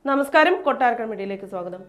നമസ്കാരം, കൊട്ടാരക്കര മീഡിയയിലേക്ക് സ്വാഗതം.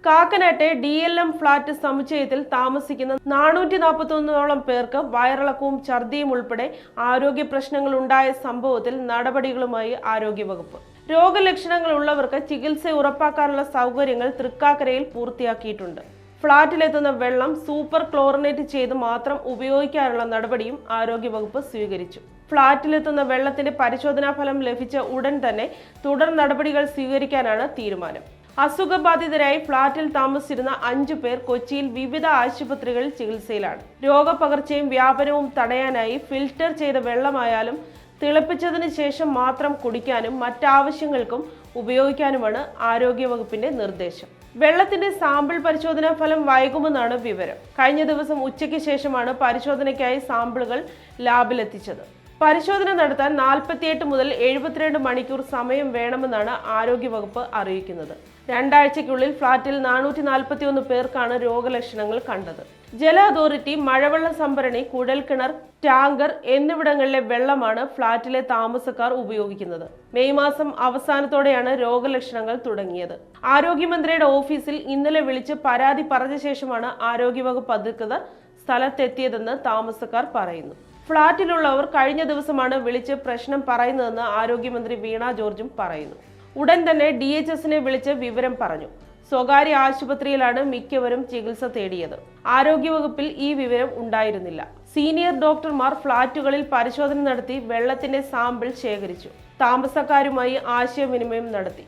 കാക്കനാട്ടെ DLM ഫ്ളാറ്റ് സമുച്ചയത്തിൽ താമസിക്കുന്ന 441ഓളം പേർക്ക് വയറിളക്കവും ഛർദിയും ഉൾപ്പെടെ ആരോഗ്യ പ്രശ്നങ്ങൾ ഉണ്ടായ സംഭവത്തിൽ നടപടികളുമായി ആരോഗ്യവകുപ്പ്. രോഗലക്ഷണങ്ങൾ ഉള്ളവർക്ക് ചികിത്സ ഉറപ്പാക്കാനുള്ള സൗകര്യങ്ങൾ തൃക്കാക്കരയിൽ പൂർത്തിയാക്കിയിട്ടുണ്ട്. ഫ്ളാറ്റിലെത്തുന്ന വെള്ളം സൂപ്പർ ക്ലോറിനേറ്റ് ചെയ്ത് മാത്രം ഉപയോഗിക്കാനുള്ള നടപടിയും ആരോഗ്യവകുപ്പ് സ്വീകരിച്ചു. ഫ്ളാറ്റിലെത്തുന്ന വെള്ളത്തിന്റെ പരിശോധനാ ഫലം ലഭിച്ച ഉടൻ തന്നെ തുടർ നടപടികൾ സ്വീകരിക്കാനാണ് തീരുമാനം. അസുഖബാധിതരായി ഫ്ളാറ്റിൽ താമസിച്ചിരുന്ന 5 പേർ കൊച്ചിയിൽ വിവിധ ആശുപത്രികളിൽ ചികിത്സയിലാണ്. രോഗപകർച്ചയും വ്യാപനവും തടയാനായി ഫിൽറ്റർ ചെയ്ത വെള്ളമായാലും തിളപ്പിച്ചതിന് ശേഷം മാത്രം കുടിക്കാനും മറ്റാവശ്യങ്ങൾക്കും ഉപയോഗിക്കാനുമാണ് ആരോഗ്യവകുപ്പിന്റെ നിർദ്ദേശം. വെള്ളത്തിന്റെ സാമ്പിൾ പരിശോധനാ ഫലം വൈകുമെന്നാണ് വിവരം. കഴിഞ്ഞ ദിവസം ഉച്ചയ്ക്ക് ശേഷമാണ് പരിശോധനയ്ക്കായി സാമ്പിളുകൾ ലാബിലെത്തിച്ചത്. പരിശോധന നടത്താൻ 48 മുതൽ 72 മണിക്കൂർ സമയം വേണമെന്നാണ് ആരോഗ്യവകുപ്പ് അറിയിക്കുന്നത്. 2 ആഴ്ചയ്ക്കുള്ളിൽ ഫ്ളാറ്റിൽ 441 പേർക്കാണ് രോഗലക്ഷണങ്ങൾ കണ്ടത്. ജല അതോറിറ്റി, മഴവെള്ള സംഭരണി, കുഴൽക്കിണർ, ടാങ്കർ എന്നിവിടങ്ങളിലെ വെള്ളമാണ് ഫ്ളാറ്റിലെ താമസക്കാർ ഉപയോഗിക്കുന്നത്. മെയ് മാസം അവസാനത്തോടെയാണ് രോഗലക്ഷണങ്ങൾ തുടങ്ങിയത്. ആരോഗ്യമന്ത്രിയുടെ ഓഫീസിൽ ഇന്നലെ വിളിച്ച് പരാതി പറഞ്ഞ ശേഷമാണ് ആരോഗ്യവകുപ്പ് അധികൃതർ സ്ഥലത്തെത്തിയതെന്ന് താമസക്കാർ പറയുന്നു. ഫ്ളാറ്റിലുള്ളവർ കഴിഞ്ഞ ദിവസമാണ് വിളിച്ച് പ്രശ്നം പറയുന്നതെന്ന് ആരോഗ്യമന്ത്രി വീണ ജോർജും പറയുന്നു. ഉടൻ തന്നെ DHSനെ വിളിച്ച് വിവരം പറഞ്ഞു. സ്വകാര്യ ആശുപത്രിയിലാണ് മിക്കവരും ചികിത്സ തേടിയത്. ആരോഗ്യവകുപ്പിൽ ഈ വിവരം ഉണ്ടായിരുന്നില്ല. സീനിയർ ഡോക്ടർമാർ ഫ്ളാറ്റുകളിൽ പരിശോധന നടത്തി വെള്ളത്തിന്റെ സാമ്പിൾ ശേഖരിച്ചു. താമസക്കാരുമായി ആശയവിനിമയം നടത്തി.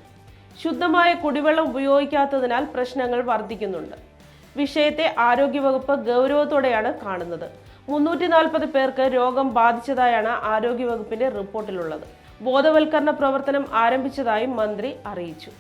ശുദ്ധമായ കുടിവെള്ളം ഉപയോഗിക്കാത്തതിനാൽ പ്രശ്നങ്ങൾ വർദ്ധിക്കുന്നുണ്ട്. വിഷയത്തെ ആരോഗ്യവകുപ്പ് ഗൗരവത്തോടെയാണ് കാണുന്നത്. 340 പേർക്ക് രോഗം ബാധിച്ചതായാണ് ആരോഗ്യവകുപ്പിന്റെ റിപ്പോർട്ടിലുള്ളത്. ബോധവൽക്കരണ പ്രവർത്തനം ആരംഭിച്ചതായും മന്ത്രി അറിയിച്ചു.